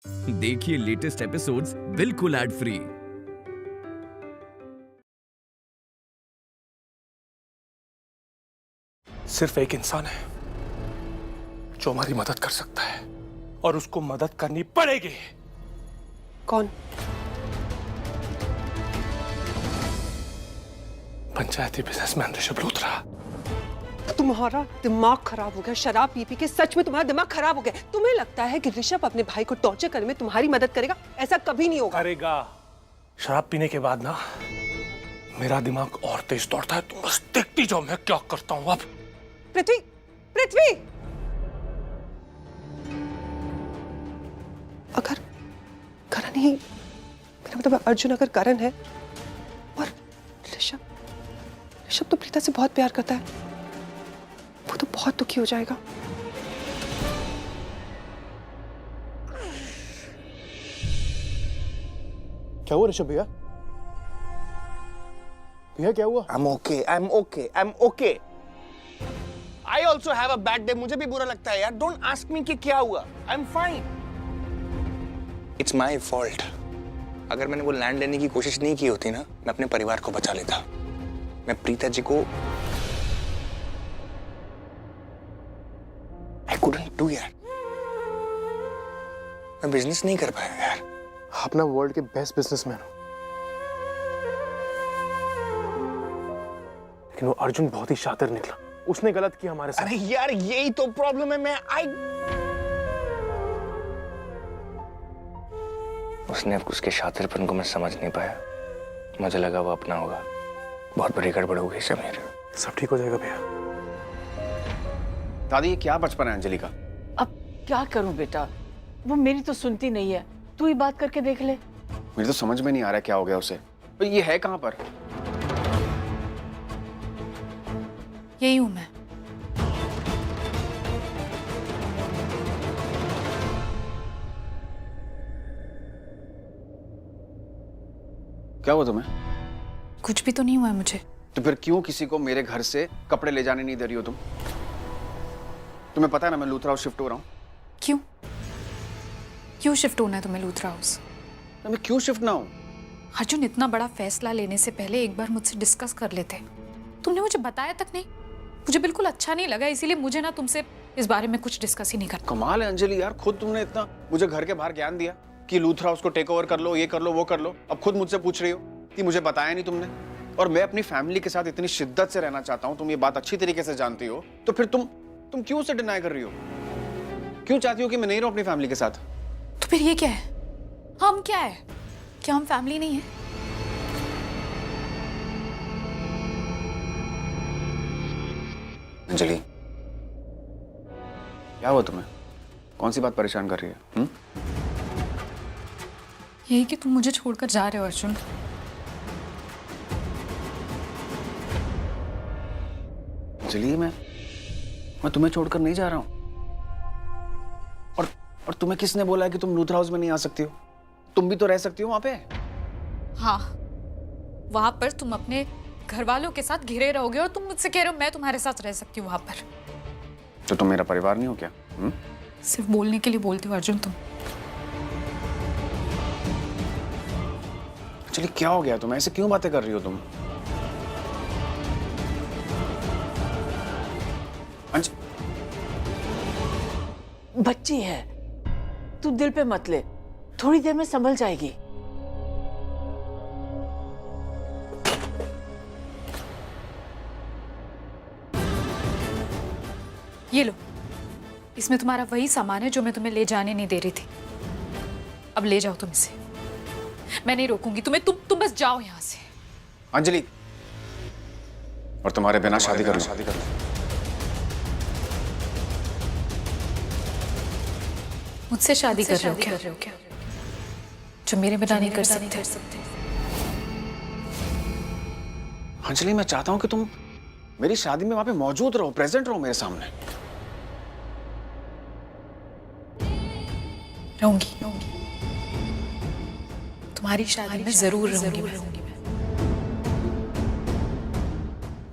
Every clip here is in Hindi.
देखिए लेटेस्ट एपिसोड्स बिल्कुल एड फ्री। सिर्फ एक इंसान है जो हमारी मदद कर सकता है और उसको मदद करनी पड़ेगी। कौन? पंचायती बिजनेसमैन ऋषभ लूथरा। तुम्हारा दिमाग खराब हो गया। शराब पी पी के सच में तुम्हारा दिमाग खराब हो गया। तुम्हें लगता है कि ऋषभ अपने भाई को टॉर्चर करने में तुम्हारी मदद करेगा? ऐसा कभी नहीं होगा। करेगा। शराब पीने के बाद ना मेरा दिमाग और तेज दौड़ता है। तुम बस देखती जाओ मैं क्या करता हूं अब। पृथ्वी, पृथ्वी, अगर करण ही, मेरा मतलब अर्जुन अगर करण है और ऋषभ तो प्रीता से बहुत प्यार करता है, वो तो बहुत दुखी हो जाएगा। क्या हुआ ऋषभ भैया? भैया क्या हुआ? I'm okay. I also have a bad day. मुझे भी बुरा लगता है यार। Don't ask me कि क्या हुआ। I'm fine. It's my fault. अगर मैंने वो लैंड लेने की कोशिश नहीं की होती ना, मैं अपने परिवार को बचा लेता। मैं प्रीता जी को I couldn't do यार। मैं बिजनेस नहीं कर पाया यार। आप ना वर्ल्ड के बेस्ट बिजनेसमैन हो, लेकिन वो अर्जुन बहुत ही शातिर निकला। उसने गलत किया हमारे साथ। अरे यार यही तो प्रॉब्लम है। उसने उसके शातिरपन को मैं समझ नहीं पाया। मुझे लगा वो अपना होगा। बहुत बड़ी गड़बड़ हो गई समीर। सब ठीक हो जाएगा भैया। दादी ये क्या बचपन है अंजलि का? अब क्या करूं बेटा, वो मेरी तो सुनती नहीं है। तू ही बात करके देख ले। मुझे तो समझ में नहीं आ रहा क्या हो गया उसे। तो ये है कहाँ पर? यही हूं मैं। क्या हुआ तुम्हें? कुछ भी तो नहीं हुआ है मुझे। तो फिर क्यों किसी को मेरे घर से कपड़े ले जाने नहीं दे रही हो तुम? तुम्हें पता है ना मैं लूथरा हाउस शिफ्ट हो रहा हूँ। क्यों क्यों शिफ्ट होना है तुम्हें लूथरा हाउस? मैं क्यों शिफ्ट ना हूँ? अर्जुन, इतना बड़ा फैसला लेने से पहले एक बार मुझसे डिस्कस कर लेते। तुमने मुझे बताया तक नहीं। मुझे बिल्कुल अच्छा नहीं लगा, इसीलिए मुझे ना तुमसे इस बारे में कुछ डिस्कस ही नहीं करना। कमाल है अंजलि यार, खुद तुमने इतना मुझे घर के बाहर ज्ञान दिया कि लूथरा हाउस को टेक ओवर कर लो, ये कर लो, वो कर लो। अब खुद मुझसे पूछ रही हो कि मुझे बताया नहीं तुमने। और मैं अपनी फैमिली के साथ इतनी शिद्दत से रहना चाहता हूँ, तुम ये बात अच्छी तरीके से जानती हो, तो फिर तुम क्यों उसे डिनाई कर रही हो? क्यों चाहती हो कि मैं नहीं रहूं अपनी फैमिली के साथ? तो फिर ये क्या है? हम क्या है? क्या हम फैमिली नहीं है? अंजलि क्या हुआ तुम्हें? कौन सी बात परेशान कर रही है? यही कि तुम मुझे छोड़कर जा रहे हो अर्जुन। अंजलि मैं तुम्हें छोड़कर नहीं जा रहा हूं। और तुम्हें किसने बोला है कि तुम लूथरा हाउस में नहीं आ सकती हो? तुम भी तो रह सकती हो वहां पे। हाँ, वहां पर तुम अपने घर वालों के साथ घिरे रहोगे और तुम मुझसे कह रहे हो मैं तुम्हारे साथ रह सकती हूँ वहां पर। तो तुम मेरा परिवार नहीं हो क्या? सिर्फ बोलने के लिए बोलते हो अर्जुन तुम। चलिए क्या हो गया? तुम ऐसे क्यों बातें कर रही हो तुम? बच्ची है, तू दिल पे मत ले, थोड़ी देर में संभल जाएगी। ये लो, इसमें तुम्हारा वही सामान है जो मैं तुम्हें ले जाने नहीं दे रही थी। अब ले जाओ तुम इसे। मैं नहीं रोकूंगी तुम्हें। तुम बस जाओ यहां से। अंजलि, और तुम्हारे बिना शादी कर लो। मुझसे शादी कर रहे हो क्या? जो मेरे बिना नहीं कर सकते। अंजलि मैं चाहता हूं कि तुम मेरी शादी में वहां पे मौजूद रहो, प्रेजेंट रहो मेरे सामने। रहूंगी। तुम्हारी शादी में जरूर रहूंगी मैं।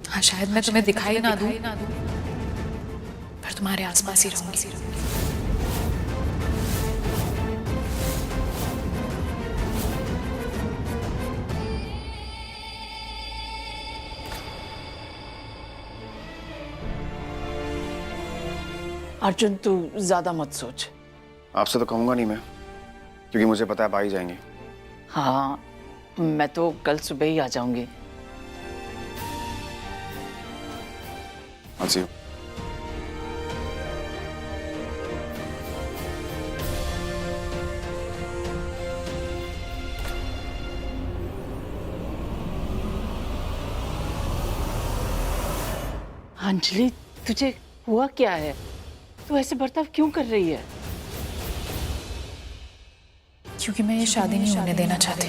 हाँ, शायद मैं तुम्हें दिखाई ना दूं, पर तुम्हारे आसपास ही रहूंगी। अर्जुन तू ज्यादा मत सोच। आपसे तो कहूंगा नहीं मैं, क्योंकि मुझे पता है आप आ ही जाएंगे। हाँ, मैं तो कल सुबह ही आ जाऊंगी। I'll see you. अंजलि, तुझे हुआ क्या है? तू ऐसे बर्ताव क्यों कर रही है? क्योंकि मैं ये शादी नहीं होने देना चाहती।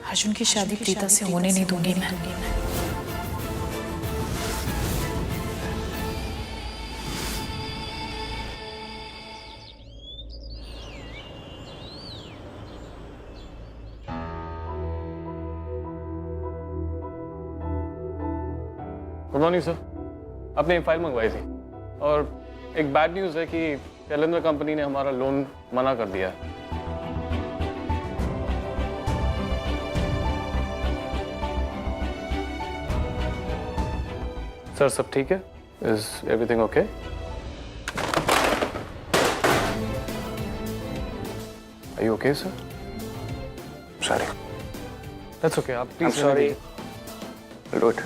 अर्जुन की शादी प्रीता से होने नहीं दूंगी मैं। Good morning sir. आपने एक फाइल मंगवाई थी और एक बैड न्यूज़ है कि कैलेंडर कंपनी ने हमारा लोन मना कर दिया है। सर सब ठीक है? Is everything okay? Are you okay sir? Sorry. That's okay, आप please. Sorry. Good.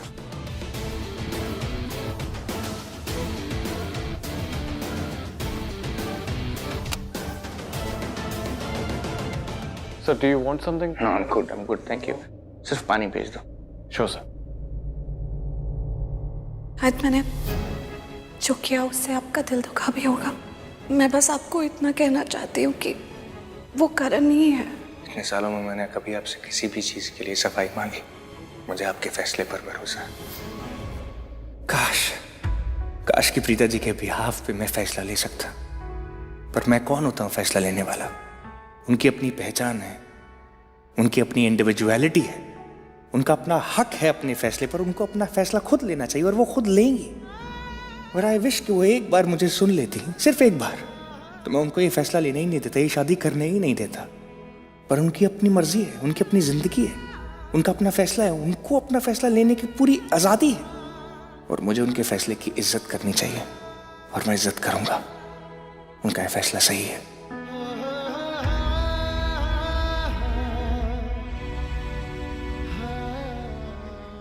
Sir do you want something? No, I am good, thank you. सिर्फ पानी भेज दो। Sure sir. आज मैंने जो किया उससे आपका दिल दुखा भी होगा। मैं बस आपको इतना कहना चाहती हूँ कि वो करण ही है। इतने सालों में मैंने कभी आपसे किसी भी चीज के लिए सफाई मांगी। मुझे आपके फैसले पर भरोसा है। काश कि प्रीता जी के बिहाफ पे मैं फैसला ले सकता, पर मैं कौन होता हूँ फैसला लेने वाला? उनकी अपनी पहचान है, उनकी अपनी इंडिविजुअलिटी है, उनका अपना हक है अपने फैसले पर। उनको अपना फैसला खुद लेना चाहिए और वो खुद लेंगी। और आई विश कि वो एक बार मुझे सुन लेती, सिर्फ एक बार, तो मैं उनको ये फैसला लेने ही नहीं देता, ये शादी करने ही नहीं देता। पर उनकी अपनी मर्जी है, उनकी अपनी जिंदगी है, उनका अपना फैसला है, उनको अपना फैसला लेने की पूरी आज़ादी है और मुझे उनके फैसले की इज्जत करनी चाहिए और मैं इज्जत करूंगा। उनका ये फैसला सही है।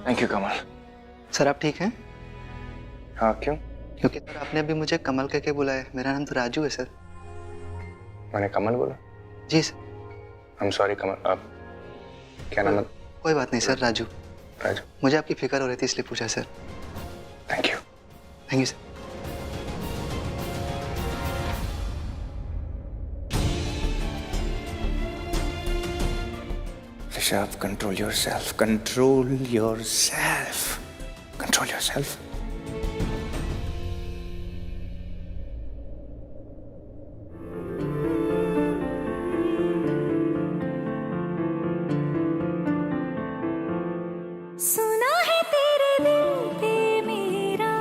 Thank you Kamal. सर आप ठीक हैं? हाँ, क्यों? क्योंकि सर आपने अभी मुझे कमल कह के बुलाया। मेरा नाम तो राजू है सर। मैंने कमल बोला? जी सर। आई एम सॉरी कमल। आप क्या नाम है? कोई बात नहीं सर, राजू। राजू। मुझे आपकी फिक्र हो रही थी इसलिए पूछा sir. Thank you. Thank you sir. Rishabh, control yourself, control yourself, control yourself. सुना है तेरे दिल पे मेरा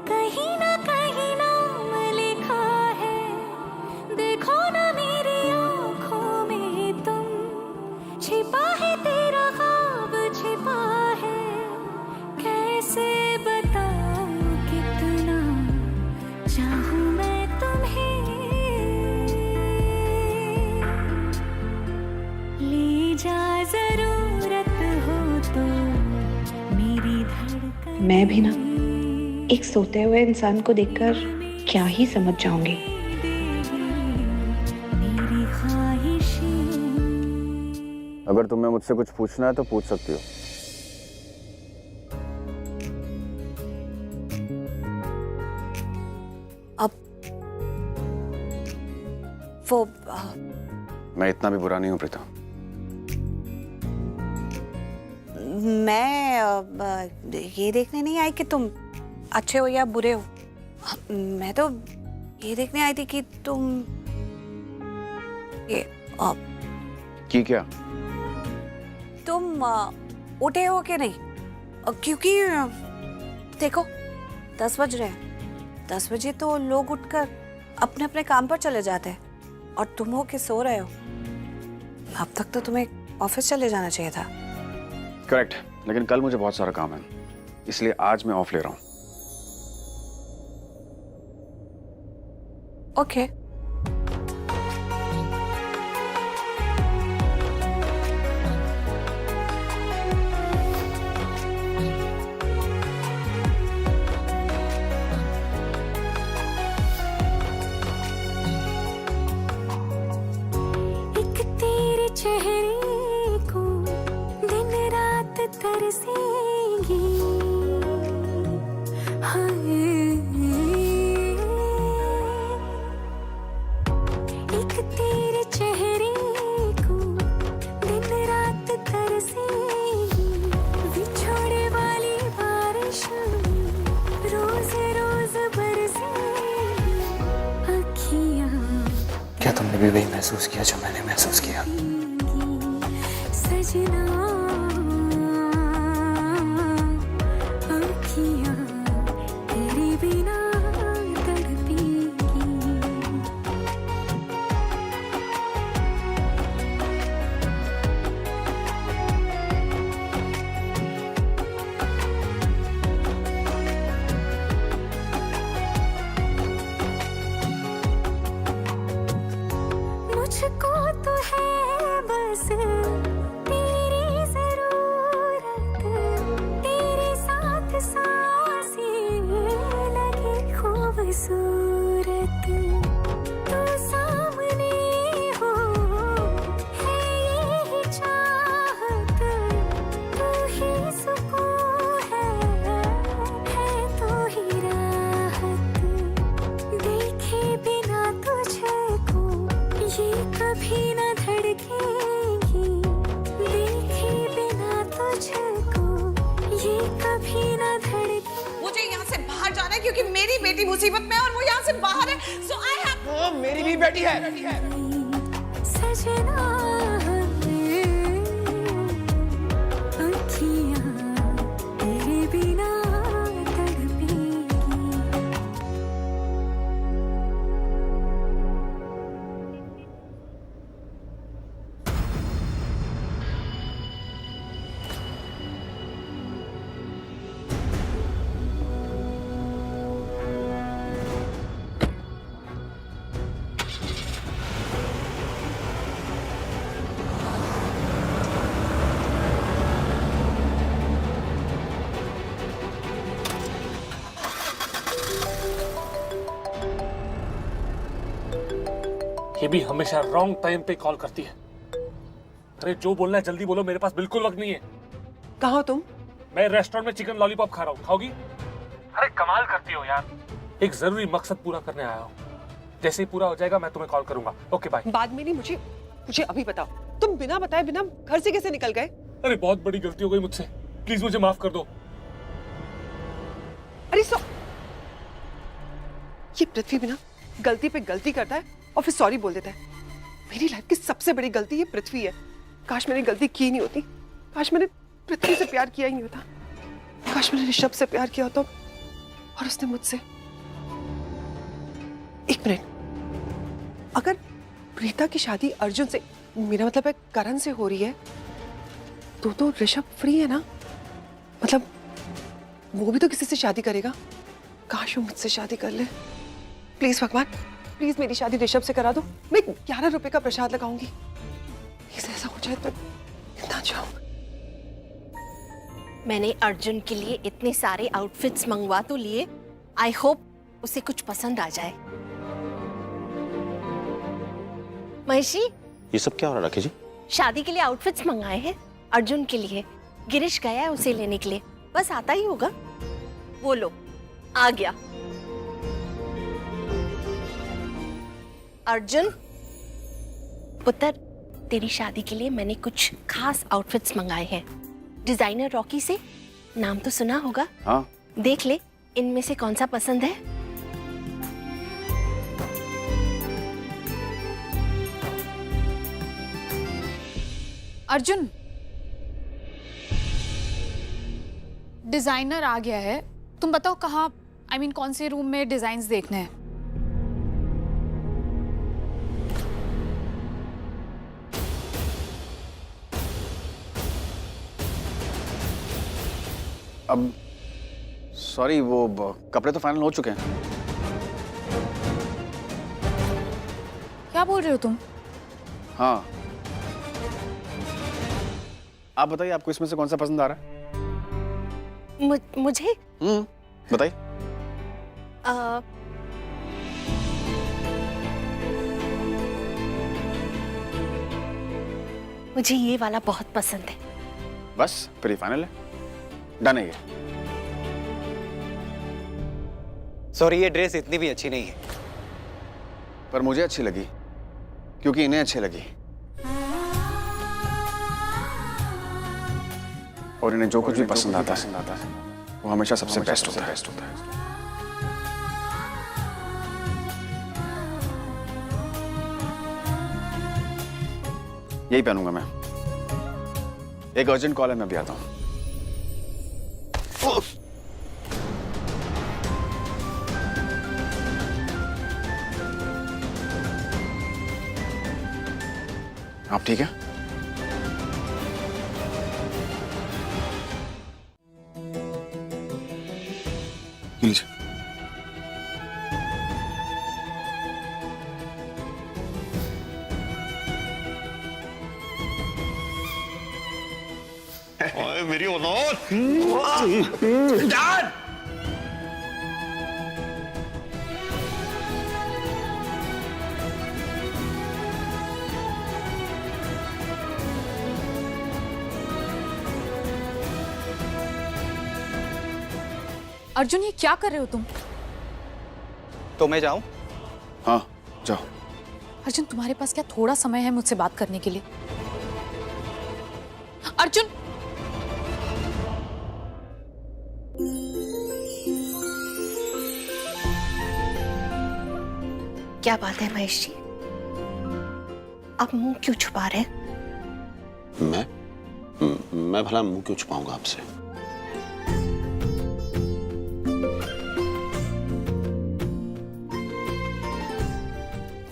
कहीं ना कहीं नाम लिखा है। देखो ना मेरी आंखों में तुम, छिपा है तेरा ख्वाब छिपा है। कैसे बताऊं कितना चाहूं मैं तुम्हें। ले जा जरूरत हो तो मेरी धड़कन। मैं भी ना एक सोते हुए इंसान को देखकर क्या ही समझ जाऊंगी। मेरी ख्वाहिशें। अगर तुम्हें मुझसे कुछ पूछना है तो पूछ सकती हो। अब वो मैं इतना भी बुरा नहीं हूँ प्रीता। मैं ये देखने नहीं आई कि तुम अच्छे हो या बुरे हो। मैं तो ये देखने आई थी कि तुम ये की क्या? तुम उठे हो कि नहीं। क्योंकि देखो 10 बज रहे हैं। 10 बजे तो लोग उठकर अपने अपने काम पर चले जाते हैं और तुम हो के सो रहे हो। अब तक तो तुम्हें ऑफिस चले जाना चाहिए था। करेक्ट, लेकिन कल मुझे बहुत सारा काम है, इसलिए आज मैं ऑफ ले रहा हूँ। ओके। एक तेरे चेहरे को दिन रात तरसेंगी, एक तेरे चेहरे को दिन रात तरसेंगी, बिछोड़े वाली बारिश रोज रोज बरसेंगी अखियाँ। क्या तुमने भी वही महसूस किया जो मैंने महसूस किया? सजना अखियाँ तेरे बिना तड़पेंगी। मुझको तो है बस तेरी जरूरत, तेरे साथ सांसें लगे खूबसूरत, तू सामने हो है यही चाहत, तू ही सुकून है तू ही राहत, देखे बिना तुझको ये कभी न धड़केंगी, देखे बिना तुझको ये कभी न धड़केंगी। मुझे यहाँ से बाहर जाना है क्योंकि मेरी बेटी मुसीबत में है और वो यहाँ से बाहर है। सो आई हैव। वो मेरी भी बेटी है। सजना अखियाँ तेरे बिना तड़पेंगी। ये भी हमेशा रॉन्ग टाइम पे कॉल करती है। अरे जो बोलना है जल्दी बोलो, मेरे पास बिल्कुल वक्त नहीं है। कहाँ हो तुम? मैं रेस्टोरेंट में चिकन लॉलीपॉप खा रहा हूँ, खाओगी? अरे कमाल करती हो यार। एक जरूरी मकसद पूरा करने आया हूँ, जैसे ही पूरा हो जाएगा मैं तुम्हें कॉल करूंगा। Okay bye. बाद में नहीं, मुझे अभी बताओ, तुम बिना बताए बिना घर से कैसे निकल गए? अरे बहुत बड़ी गलती हो गई मुझसे, प्लीज मुझे माफ कर दो। अरे ये पृथ्वी बिना गलती पे गलती करता है और फिर सॉरी बोल देता है। मेरी लाइफ की सबसे बड़ी गलती ये पृथ्वी है। काश मैंने गलती की नहीं होती, काश मैंने पृथ्वी से प्यार किया ही नहीं होता, काश मैंने ऋषभ से प्यार किया होता और उसने मुझसे। एक मिनट, अगर प्रीता की शादी अर्जुन से, मेरा मतलब है करण से हो रही है, तो ऋषभ फ्री है ना? मतलब वो भी तो किसी से शादी करेगा। काश वो मुझसे शादी कर ले। प्लीज भगवान, प्लीज मेरी शादी ऋषभ से करा दो। मैं 11 रुपए का प्रसाद लगाऊंगी। प्लीज ऐसा हो जाए तो इतना चाहूं। मैंने अर्जुन के लिए इतने सारे आउटफिट्स मंगवा तो लिए, आई होप उसे कुछ पसंद आ जाए। महेशी, ये सब क्या हो रहा है राखी जी? शादी के लिए आउटफिट्स मंगाए हैं अर्जुन के लिए। गिरीश गया है उसे लेने के लिए, बस आता ही होगा। बोलो, आ गया। अर्जुन पुत्र, तेरी शादी के लिए मैंने कुछ खास आउटफिट्स मंगाए हैं डिजाइनर रॉकी से। नाम तो सुना होगा। हाँ। देख ले इनमें से कौन सा पसंद है। अर्जुन, डिजाइनर आ गया है, तुम बताओ कहाँ, I mean, कौन से रूम में डिजाइन्स देखने हैं? अब सॉरी, वो कपड़े तो फाइनल हो चुके हैं। क्या बोल रहे हो तुम? हाँ, आप बताइए आपको इसमें से कौन सा पसंद आ रहा है? मुझे बताइए। मुझे ये वाला बहुत पसंद है। बस फिर ये फाइनल है, डन है ये। सॉरी, ये ड्रेस इतनी भी अच्छी नहीं है। पर मुझे अच्छी लगी क्योंकि इन्हें अच्छी लगी, और इन्हें जो कुछ भी पसंद आता है वो हमेशा सबसे बेस्ट होता है। यही पहनूंगा मैं। एक अर्जेंट कॉल है, मैं भी आता हूं। आप ठीक है? ये लीजिए। ओए मेरी औलाद। डैड! अर्जुन, ये क्या कर रहे हो तुम? तो मैं जाऊं? हाँ, जाओ। अर्जुन, तुम्हारे पास क्या थोड़ा समय है मुझसे बात करने के लिए? अर्जुन! क्या बात है महेश जी, आप मुंह क्यों छुपा रहे हैं? मैं भला मुंह क्यों छुपाऊंगा आपसे?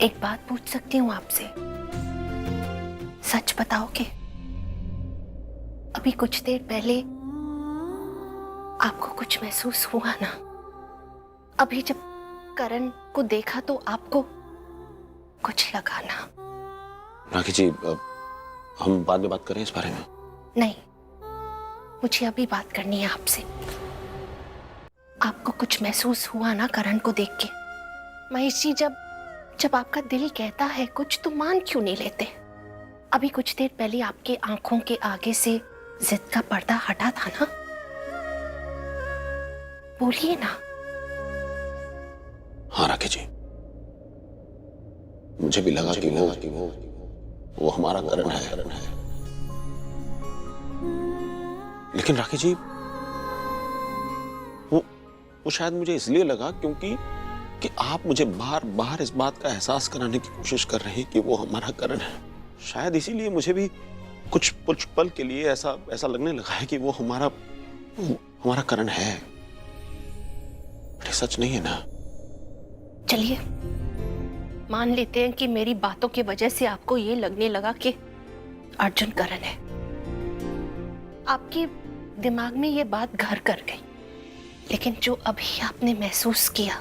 एक बात पूछ सकती हूँ आपसे? सच बताओगे? अभी कुछ देर पहले आपको कुछ महसूस हुआ ना? अभी जब करण को देखा तो आपको कुछ लगा ना? राखी जी, हम बाद में बात करें इस बारे में? नहीं, मुझे अभी बात करनी है आपसे। आपको कुछ महसूस हुआ ना करण को देख के? महेश जी, जब आपका दिल कहता है कुछ तो मान क्यों नहीं लेते? अभी कुछ देर पहले आपके आंखों के आगे से जिद का पर्दा हटा था ना? बोलिए ना। हाँ राखी जी, मुझे भी लगा कि वो हमारा करण है। लेकिन राखी जी, वो शायद मुझे इसलिए लगा क्योंकि आप मुझे बार बार इस बात का एहसास कराने की कोशिश कर रहे हैं कि वो हमारा करण है। शायद इसीलिए मुझे भी कुछ पल के लिए ऐसा लगने लगा है कि वो हमारा करण है। सच नहीं है ना? चलिए मान लेते हैं कि मेरी बातों की वजह से आपको ये लगने लगा कि अर्जुन करण है। आपके दिमाग में ये बात घर कर गई, लेकिन जो अभी आपने महसूस किया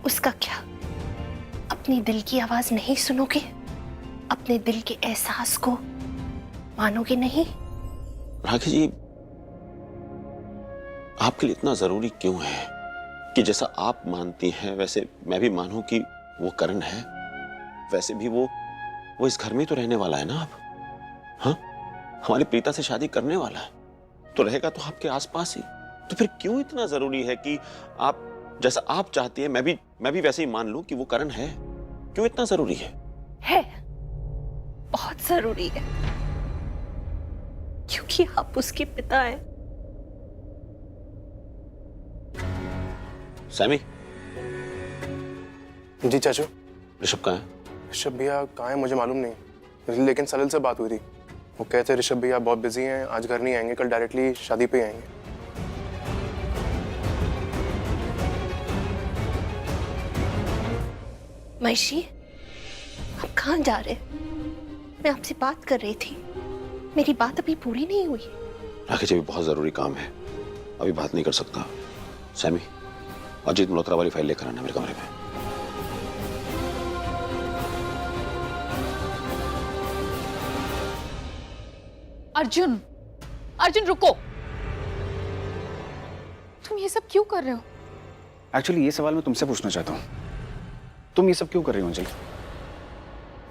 उसका क्या? अपनी दिल की आवाज नहीं सुनोगे? अपने दिल के एहसास को मानोगे नहीं? राखी जी, आपके लिए इतना जरूरी क्यों है कि जैसा आप मानती हैं वैसे मैं भी मानूं कि वो करण है? वैसे भी वो इस घर में ही तो रहने वाला है ना अब? हाँ, हमारी प्रीता से शादी करने वाला है, तो रहेगा तो आपके आसपास ही। तो फिर क्यों इतना जरूरी है कि आप जैसा आप चाहती हैं मैं भी वैसे ही मान लूं कि वो करण है? क्यों इतना जरूरी है? बहुत जरूरी है, क्योंकि आप उसके पिता हैं। सैमी। जी चाचू। ऋषभ कहाँ है? ऋषभ भैया कहाँ है मुझे मालूम नहीं, लेकिन सलिल से बात हुई थी। वो कहते ऋषभ भैया बहुत बिजी हैं, आज घर नहीं आएंगे, कल डायरेक्टली शादी पे आएंगे। महेशी, आप कहाँ जा रहे? मैं आपसे बात कर रही थी, मेरी बात अभी पूरी नहीं हुई। राखी जी, बहुत जरूरी काम है, अभी बात नहीं कर सकता। सैमी, अजीत मल्होत्रा वाली फाइल लेकर आना मेरे कमरे में। अर्जुन, अर्जुन रुको। तुम ये सब क्यों कर रहे हो? एक्चुअली ये सवाल मैं तुमसे पूछना चाहता हूँ, तुम ये सब क्यों कर रही हो अंजलि?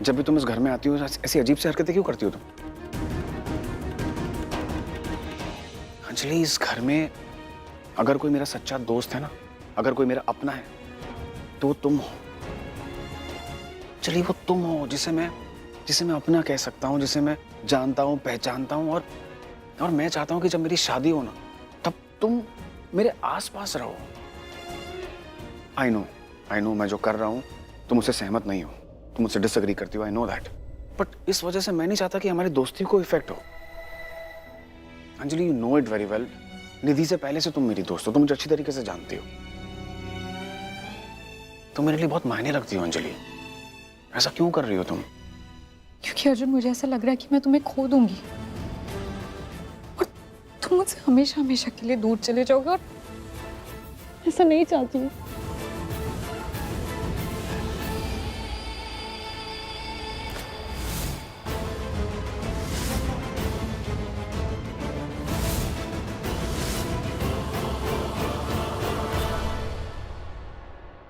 जब भी तुम इस घर में आती हो ऐसी अजीब सी हरकतें क्यों करती हो तुम? अंजलि, इस घर में अगर कोई मेरा सच्चा दोस्त है ना, अगर कोई मेरा अपना है, तो वो तुम हो। चलिए, वो तुम हो जिसे मैं अपना कह सकता हूँ, जिसे मैं जानता हूँ, पहचानता हूँ, और मैं चाहता हूँ कि जब मेरी शादी हो ना, तब तुम मेरे आसपास रहो। आई नो मैं जो कर रहा हूँ तुम मुझसे सहमत नहीं हो, तुम मुझसे डिसएग्री करती हो, आई नो दैट, बट इस वजह से मैं नहीं चाहता कि हमारी दोस्ती को इफेक्ट हो। Anjali, you know it very well, Nidhi से पहले से तुम मेरी दोस्त हो, तुम मुझे अच्छी तरीके से जानती हो, तुम मेरे लिए बहुत मायने रखती हो अंजलि। ऐसा क्यों कर रही हो तुम? क्योंकि अर्जुन, मुझे ऐसा लग रहा है कि मैं तुम्हें खो दूंगी और तुम मुझसे हमेशा हमेशा के लिए दूर चले जाओगे, और ऐसा नहीं चाहती हूँ।